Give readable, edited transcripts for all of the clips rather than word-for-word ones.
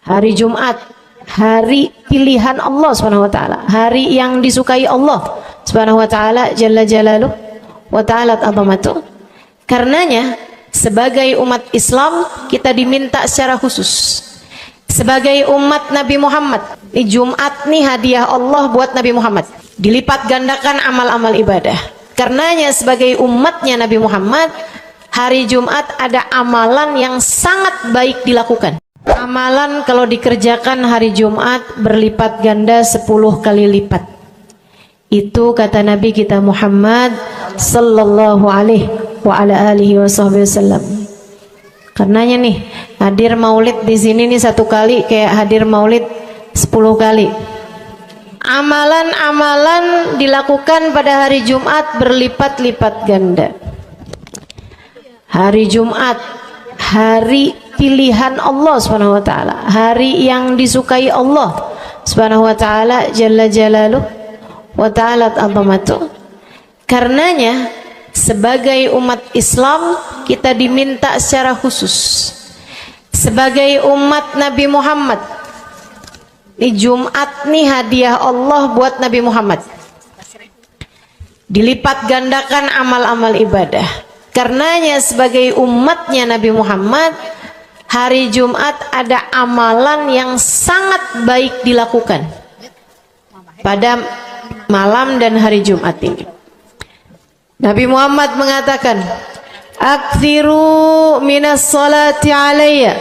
Hari Jumat, hari pilihan Allah Subhanahu wa taala, hari yang disukai Allah Subhanahu wa taala jalla jalaluh wa ta'ala azamatuh. Karenanya sebagai umat Islam kita diminta secara khusus sebagai umat Nabi Muhammad. Ini Jumat nih hadiah Allah buat Nabi Muhammad. Dilipat gandakan amal-amal ibadah. Karenanya sebagai umatnya Nabi Muhammad, hari Jumat ada amalan yang sangat baik dilakukan. Amalan kalau dikerjakan hari Jumat berlipat ganda 10 kali lipat. Itu kata Nabi kita Muhammad sallallahu alaihi wa ala alihi wasallam. Karenanya nih hadir maulid di sini nih 1 kali kayak hadir maulid 10 kali. Amalan-amalan dilakukan pada hari Jumat berlipat-lipat ganda. Hari Jumat, hari pilihan Allah Subhanahu wa taala, hari yang disukai Allah Subhanahu wa taala jalla jalaluh wa ta'ala azamatuh. Karenanya sebagai umat Islam kita diminta secara khusus sebagai umat Nabi Muhammad. Ini Jumat nih hadiah Allah buat Nabi Muhammad. Dilipat gandakan amal-amal ibadah. Karenanya sebagai umatnya Nabi Muhammad, hari Jumat ada amalan yang sangat baik dilakukan pada malam dan hari Jumat ini. Nabi Muhammad mengatakan, "Aktsiru minas salati alayya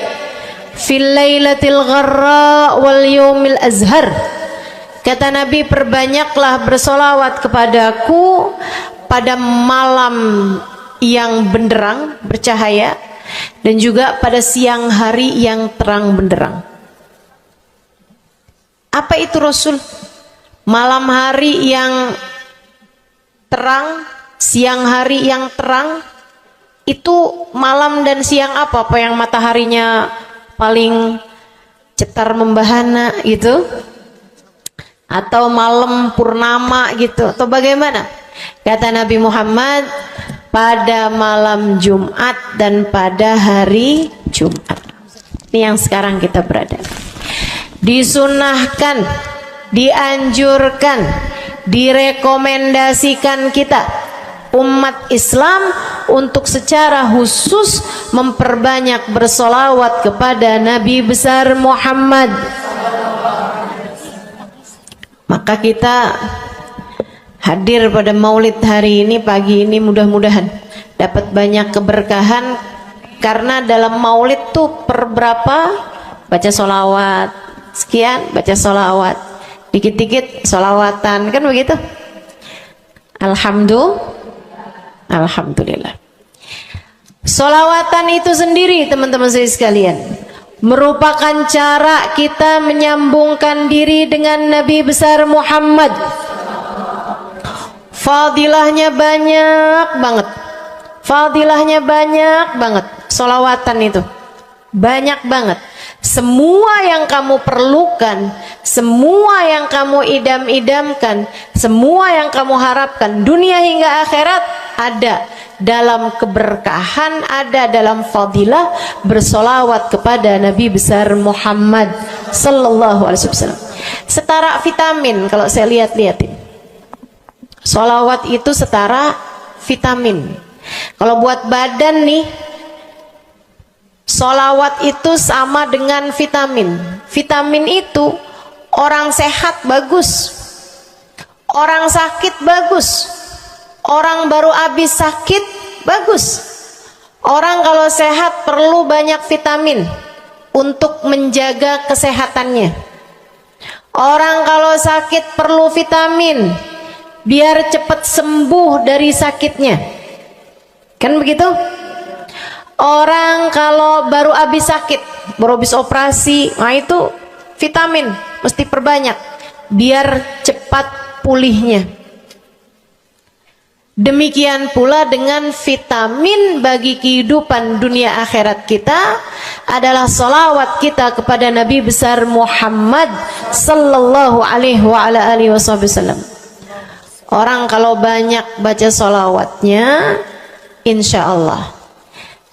fil lailatil gharra wal yaumil azhar." Kata Nabi, perbanyaklah bersolawat kepadaku pada malam yang benderang, bercahaya, dan juga pada siang hari yang terang benderang. Apa itu Rasul? Malam hari yang terang, siang hari yang terang. Itu malam dan siang apa? Apa yang mataharinya paling cetar membahana gitu? Atau malam purnama gitu? Atau bagaimana? Kata Nabi Muhammad, pada malam Jumat dan pada hari Jumat. Ini yang sekarang kita berada. Disunahkan, dianjurkan, direkomendasikan kita umat Islam untuk secara khusus memperbanyak bersolawat kepada Nabi besar Muhammad. Maka kita hadir pada maulid hari ini, pagi ini, mudah-mudahan dapat banyak keberkahan. Karena dalam maulid tuh per berapa baca solawat, sekian baca solawat, dikit-dikit solawatan, kan begitu. Alhamdulillah. Solawatan itu sendiri teman-teman saya sekalian merupakan cara kita menyambungkan diri dengan Nabi besar Muhammad. Fadilahnya banyak banget. Fadilahnya banyak banget. Solawatan itu banyak banget. Semua yang kamu perlukan, semua yang kamu idam-idamkan, semua yang kamu harapkan, dunia hingga akhirat ada dalam keberkahan, ada dalam fadilah bersolawat kepada Nabi besar Muhammad sallallahu alaihi wasallam. Setara vitamin kalau saya lihat-lihatin. Solawat itu setara vitamin. Kalau buat badan nih, solawat itu sama dengan vitamin. Vitamin itu orang sehat bagus, orang sakit bagus, orang baru habis sakit bagus. Orang kalau sehat perlu banyak vitamin untuk menjaga kesehatannya. Orang kalau sakit perlu vitamin biar cepat sembuh dari sakitnya. Kan begitu? Orang kalau baru habis sakit, baru habis operasi, nah itu vitamin mesti perbanyak biar cepat pulihnya. Demikian pula dengan vitamin bagi kehidupan dunia akhirat kita adalah solawat kita kepada Nabi besar Muhammad sallallahu alaihi wa ala alihi wasallam. Orang kalau banyak baca solawatnya, insya Allah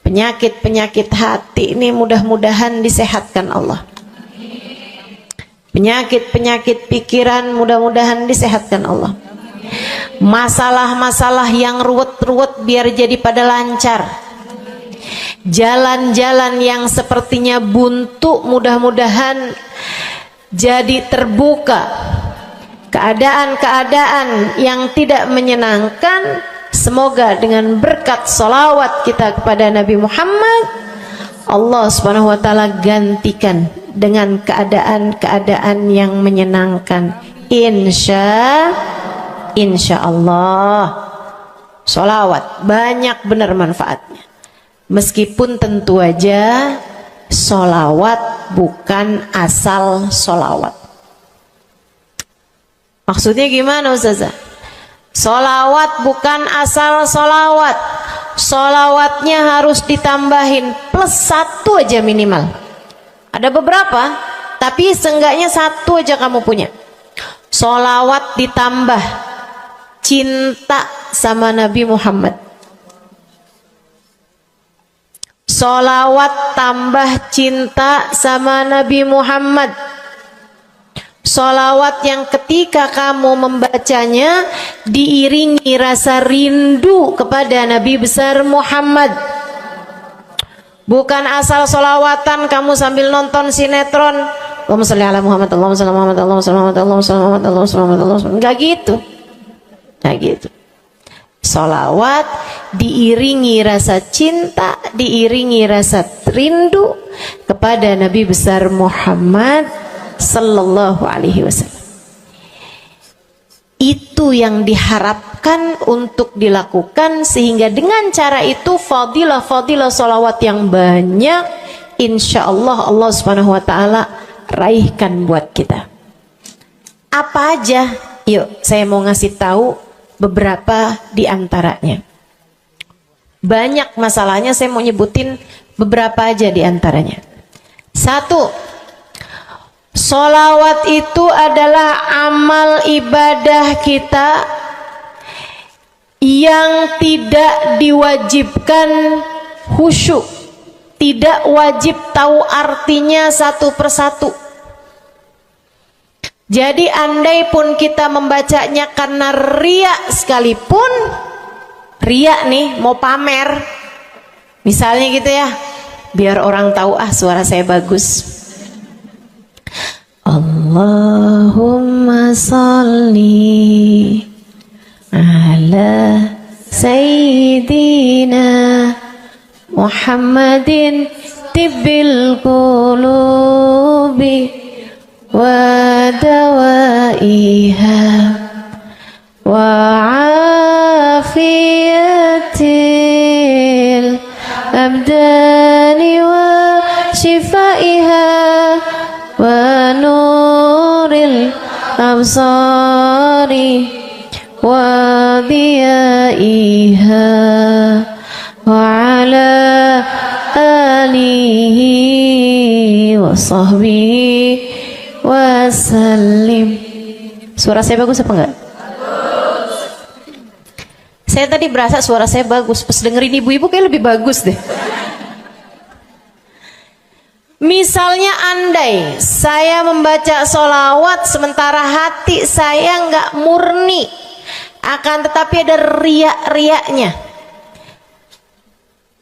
penyakit-penyakit hati ini mudah-mudahan disehatkan Allah. Penyakit-penyakit pikiran mudah-mudahan disehatkan Allah. Masalah-masalah yang ruwet-ruwet biar jadi pada lancar. Jalan-jalan yang sepertinya buntu mudah-mudahan jadi terbuka. Keadaan-keadaan yang tidak menyenangkan, semoga dengan berkat salawat kita kepada Nabi Muhammad, Allah Subhanahu wa taala gantikan dengan keadaan-keadaan yang menyenangkan. Insya Allah. Sholawat banyak benar manfaatnya. Meskipun tentu aja sholawat bukan asal sholawat. Maksudnya gimana Ustazah? Sholawat bukan asal sholawat. Sholawatnya harus ditambahin plus 1 aja minimal. Ada beberapa, tapi seenggaknya 1 aja kamu punya. Sholawat ditambah cinta sama Nabi Muhammad. Sholawat tambah cinta sama Nabi Muhammad. Sholawat yang ketika kamu membacanya diiringi rasa rindu kepada Nabi besar Muhammad. Bukan asal sholawatan kamu sambil nonton sinetron. Allahumma sholli ala Muhammad, Allahumma sholli ala Muhammad, Allahumma sholli ala Muhammad, Allahumma sholli ala Muhammad, Allahumma sholli ala Muhammad, Allahumma sholli ala Muhammad. Enggak gitu. Enggak gitu. Sholawat diiringi rasa cinta, diiringi rasa rindu kepada Nabi besar Muhammad sallallahu alaihi wasallam. Itu yang diharapkan untuk dilakukan, sehingga dengan cara itu fadilah-fadilah sholawat yang banyak insya Allah Allah subhanahu wa ta'ala raihkan buat kita. Apa aja? Yuk saya mau ngasih tahu beberapa di antaranya. Banyak masalahnya, saya mau nyebutin beberapa aja di antaranya. 1. Sholawat itu adalah amal ibadah kita yang tidak diwajibkan khusyuk, tidak wajib tahu artinya satu persatu. Jadi andai pun kita membacanya karena riya sekalipun, riya nih mau pamer, misalnya gitu ya, biar orang tahu suara saya bagus. Allahumma salli ala Sayyidina Muhammadin tibbil qulubi wa dawaiha wa afiyatil abdani wa shifaiha wa nuril absari wa diyaiha wa ala alihi wa sahbihi wa sallim. Suara saya bagus apa enggak? Bagus. Saya tadi berasa suara saya bagus, pas dengerin ibu-ibu kayak lebih bagus deh. Misalnya andai saya membaca sholawat sementara hati saya nggak murni, akan tetapi ada riak-riaknya.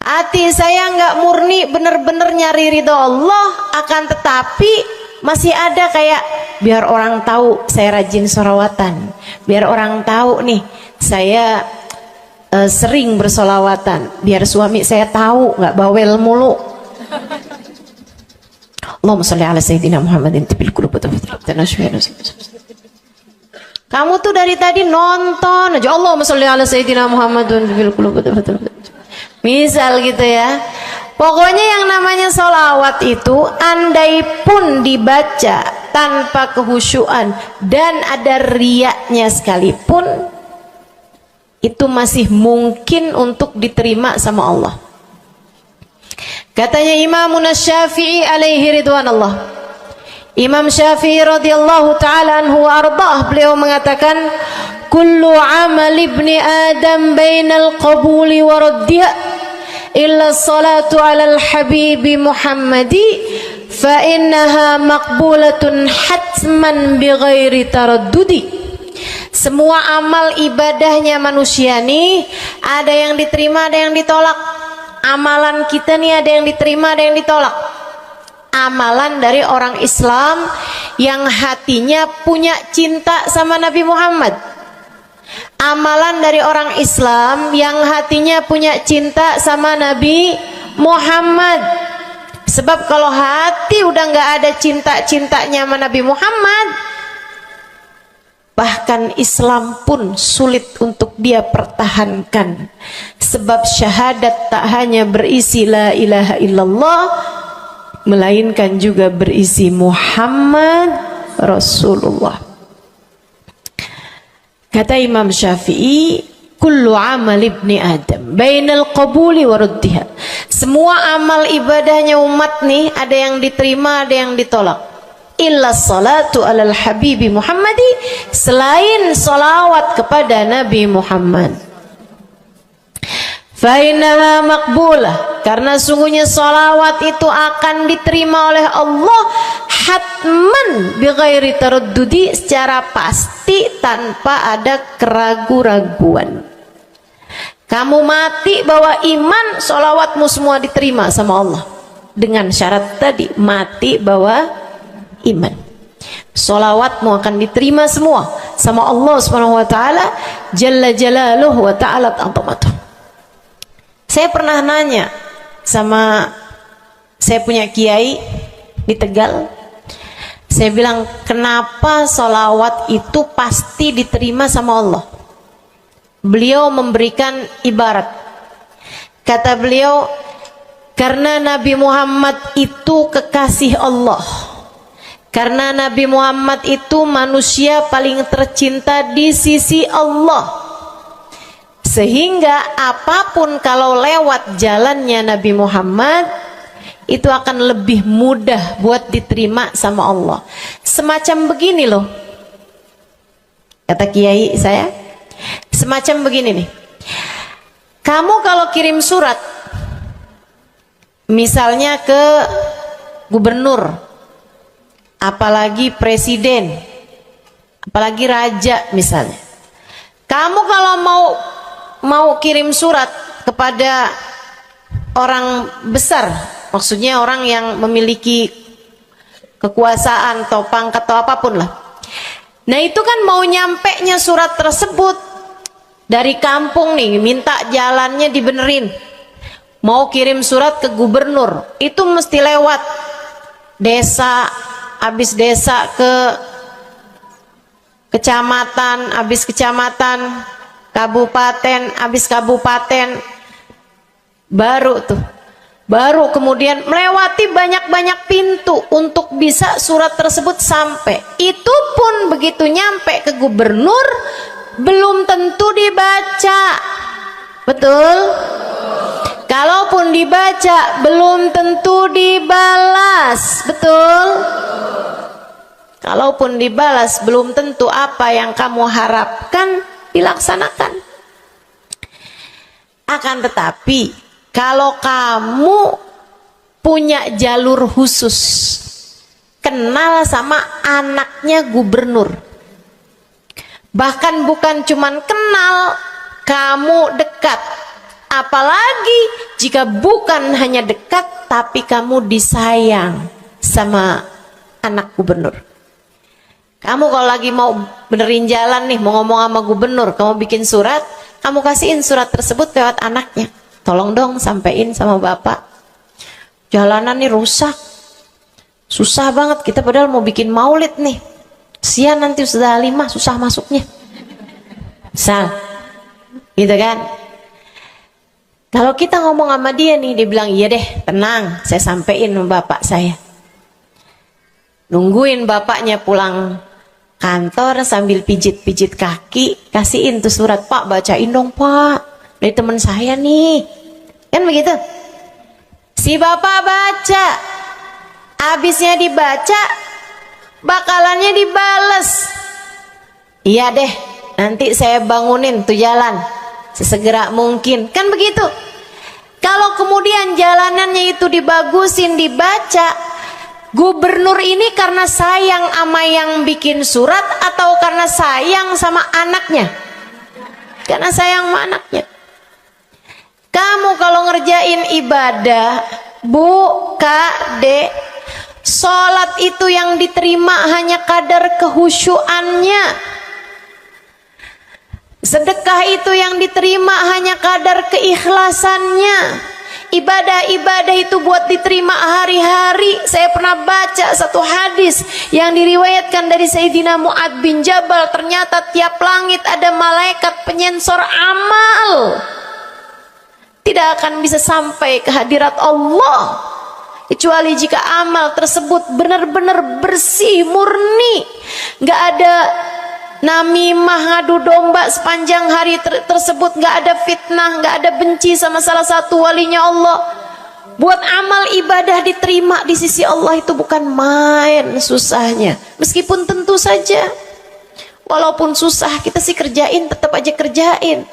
Hati saya nggak murni bener-bener nyari ridho Allah, akan tetapi masih ada kayak biar orang tahu saya rajin sholawatan, biar orang tahu nih saya sering bersolawatan, biar suami saya tahu nggak bawel mulu. Allahumma sholli ala Sayyidina Muhammadin tibil qulub. Kamu tuh dari tadi nonton aja Allahumma sholli ala Sayyidina Muhammadin tibil qulub. Misal gitu ya. Pokoknya yang namanya sholawat itu andai pun dibaca tanpa kehusyuan dan ada riaknya sekalipun, itu masih mungkin untuk diterima sama Allah. Katanya Imam Syafi'i alaihi ridwanallah, Imam Syafi'i radhiyallahu ta'ala anhu wa ardhah, beliau mengatakan kullu amal ibni adam bainal qabuli wa raddiha illa salatu ala al-habibi Muhammadi fa innaha maqbulatun hatman bighairi taraddudi. Semua amal ibadahnya manusia nih ada yang diterima, ada yang ditolak. Amalan kita nih ada yang diterima, ada yang ditolak. Amalan dari orang Islam yang hatinya punya cinta sama Nabi Muhammad. Amalan dari orang Islam yang hatinya punya cinta sama Nabi Muhammad. Sebab kalau hati udah nggak ada cinta-cintanya sama Nabi Muhammad, bahkan Islam pun sulit untuk dia pertahankan. Sebab syahadat tak hanya berisi la ilaha illallah, melainkan juga berisi Muhammad Rasulullah. Kata Imam Syafi'i, kullu amal ibni Adam bainal qabuli wa ruddiha. Semua amal ibadahnya umat nih ada yang diterima, ada yang ditolak. Illa salatu alal habibi Muhammadi, selain salawat kepada Nabi Muhammad. Fa innaha maqbulah, karena sungguhnya salawat itu akan diterima oleh Allah hatman bighairi taraddudi, secara pasti tanpa ada keraguan-raguan. Kamu mati bawa iman, salawatmu semua diterima sama Allah. Dengan syarat tadi, mati bawa iman. Salawatmu akan diterima semua sama Allah Subhanahu wa taala jalla jalaluhu wa ta'ala azamatuh. Saya pernah nanya sama saya punya kiai di Tegal. Saya bilang, kenapa salawat itu pasti diterima sama Allah? Beliau memberikan ibarat. Kata beliau, karena Nabi Muhammad itu kekasih Allah. Karena Nabi Muhammad itu manusia paling tercinta di sisi Allah. Sehingga apapun kalau lewat jalannya Nabi Muhammad, itu akan lebih mudah buat diterima sama Allah. Semacam begini loh, kata kiai saya, semacam begini nih. Kamu kalau kirim surat, misalnya ke gubernur, apalagi presiden, apalagi raja misalnya. Kamu kalau mau kirim surat kepada orang besar, maksudnya orang yang memiliki kekuasaan atau pangkat atau apapun lah. Nah itu kan mau nyampenya surat tersebut dari kampung nih, minta jalannya dibenerin. Mau kirim surat ke gubernur, itu mesti lewat desa, habis desa ke kecamatan, habis kecamatan, kabupaten, habis kabupaten, baru kemudian melewati banyak-banyak pintu untuk bisa surat tersebut sampai. Itu pun begitu nyampe ke gubernur belum tentu dibaca. Betul? Kalaupun dibaca belum tentu dibalas. Betul? Kalaupun dibalas belum tentu apa yang kamu harapkan dilaksanakan. Akan tetapi kalau kamu punya jalur khusus, kenal sama anaknya gubernur, bahkan bukan cuman kenal, kamu dekat. Apalagi jika bukan hanya dekat, tapi kamu disayang sama anak gubernur. Kamu kalau lagi mau benerin jalan nih, mau ngomong sama gubernur, kamu bikin surat, kamu kasihin surat tersebut lewat anaknya. Tolong dong sampein sama bapak, jalanan nih rusak, susah banget, kita padahal mau bikin maulid nih, sian nanti sudah 5 susah masuknya, misal gitu kan. Kalau kita ngomong sama dia nih, dia bilang iya deh, tenang, saya sampein sama bapak saya. Nungguin bapaknya pulang kantor sambil pijit-pijit kaki, kasihin tuh surat, Pak bacain dong Pak, dari teman saya nih, kan begitu. Si bapak baca, habisnya dibaca, bakalannya dibales, iya deh, nanti saya bangunin tuh jalan sesegera mungkin, kan begitu. Kalau kemudian jalanannya itu dibagusin, dibaca, Gubernur ini karena sayang sama yang bikin surat atau karena sayang sama anaknya? Karena sayang sama anaknya. Kamu kalau ngerjain ibadah, Bu, Kak, Dek, sholat itu yang diterima hanya kadar kehusyuannya. Sedekah itu yang diterima hanya kadar keikhlasannya. Ibadah-ibadah itu buat diterima hari-hari. Saya pernah baca satu hadis yang diriwayatkan dari Sayyidina Mu'ad bin Jabal. Ternyata tiap langit ada malaikat penyensor amal. Tidak akan bisa sampai ke hadirat Allah kecuali jika amal tersebut benar-benar bersih, murni. Gak ada namimah, ngadu domba sepanjang hari tersebut, nggak ada fitnah, nggak ada benci sama salah satu walinya Allah. Buat amal ibadah diterima di sisi Allah itu bukan main susahnya. Meskipun tentu saja walaupun susah kita sih kerjain, tetap aja kerjain.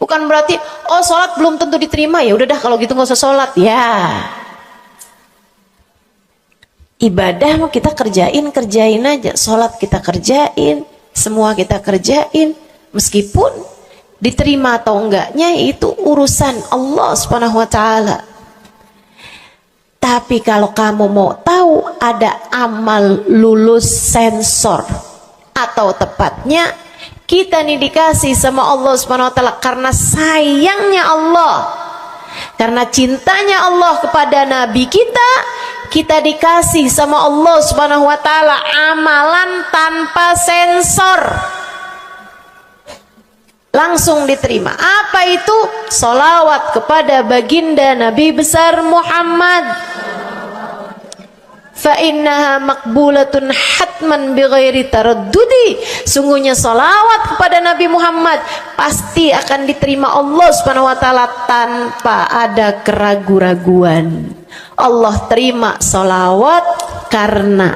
Bukan berarti oh sholat belum tentu diterima, ya udah dah kalau gitu nggak usah sholat. Ya, ibadah mau kita kerjain aja, sholat kita kerjain, semua kita kerjain, meskipun diterima atau enggaknya itu urusan Allah Subhanahu wa taala. Tapi kalau kamu mau tahu, ada amal lulus sensor, atau tepatnya kita nih dikasih sama Allah Subhanahu wa taala karena sayangnya Allah, karena cintanya Allah kepada nabi kita dikasih sama Allah Subhanahu wa taala amalan tanpa sensor, langsung diterima. Apa itu? Sholawat kepada baginda Nabi besar Muhammad. Fa innaha maqbulatun hatman bighairi taraddudi. Sungguhnya sholawat kepada Nabi Muhammad pasti akan diterima Allah Subhanahu wa taala tanpa ada keraguan-raguan. Allah terima sholawat karena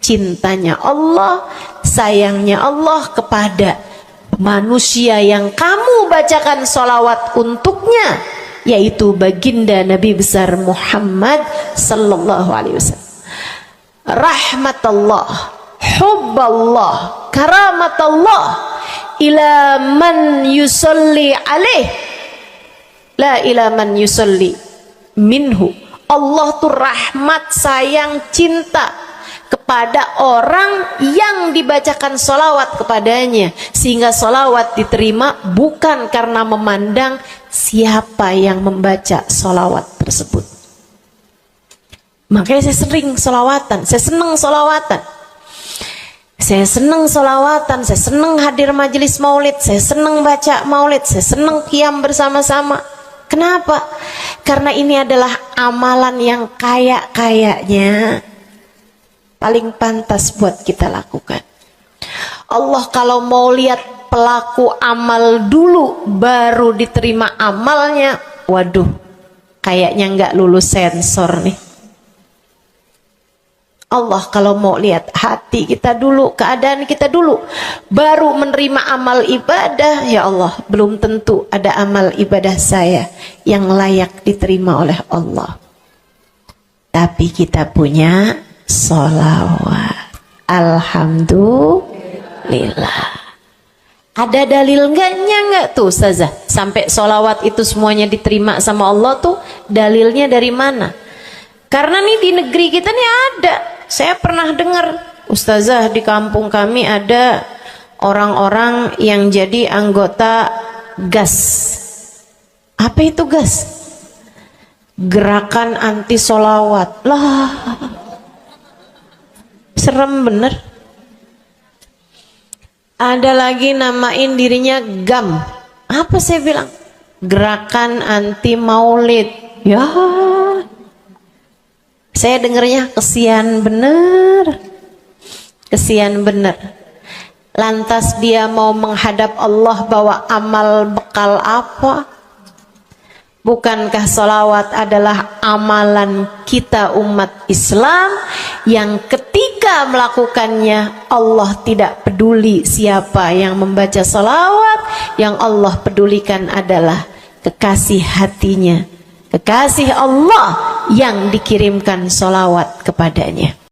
cintanya Allah, sayangnya Allah kepada manusia yang kamu bacakan sholawat untuknya, yaitu baginda Nabi besar Muhammad sallallahu alaihi wasallam. Rahmatullah, hubballah, karamatullah ila man yusalli alaih, la ila man yusalli minhu. Allah tuh rahmat, sayang, cinta kepada orang yang dibacakan sholawat kepadanya, sehingga sholawat diterima bukan karena memandang siapa yang membaca sholawat tersebut. Makanya saya sering sholawatan, saya senang sholawatan, saya senang sholawatan, saya senang hadir majelis maulid, saya senang baca maulid, saya senang qiyam bersama-sama. Kenapa? Karena ini adalah amalan yang kayaknya paling pantas buat kita lakukan. Allah kalau mau lihat pelaku amal dulu baru diterima amalnya, waduh, kayaknya nggak lulus sensor nih. Allah kalau mau lihat hati kita dulu, keadaan kita dulu, baru menerima amal ibadah, ya Allah, belum tentu ada amal ibadah saya yang layak diterima oleh Allah. Tapi kita punya sholawat. Alhamdulillah. Ada dalil nggak tuh Ustazah? Sampai sholawat itu semuanya diterima sama Allah tuh dalilnya dari mana? Karena nih di negeri kita nih ada. Saya pernah dengar, Ustazah, di kampung kami ada orang-orang yang jadi anggota GAS. Apa itu GAS? Gerakan anti sholawat. Lah, serem bener. Ada lagi namain dirinya GAM. Apa saya bilang? Gerakan anti maulid. Ya, saya dengernya kesian bener, kesian bener. Lantas dia mau menghadap Allah bawa amal bekal apa? Bukankah sholawat adalah amalan kita umat Islam yang ketika melakukannya Allah tidak peduli siapa yang membaca sholawat, yang Allah pedulikan adalah kekasih hatinya kekasih Allah yang dikirimkan solawat kepadanya.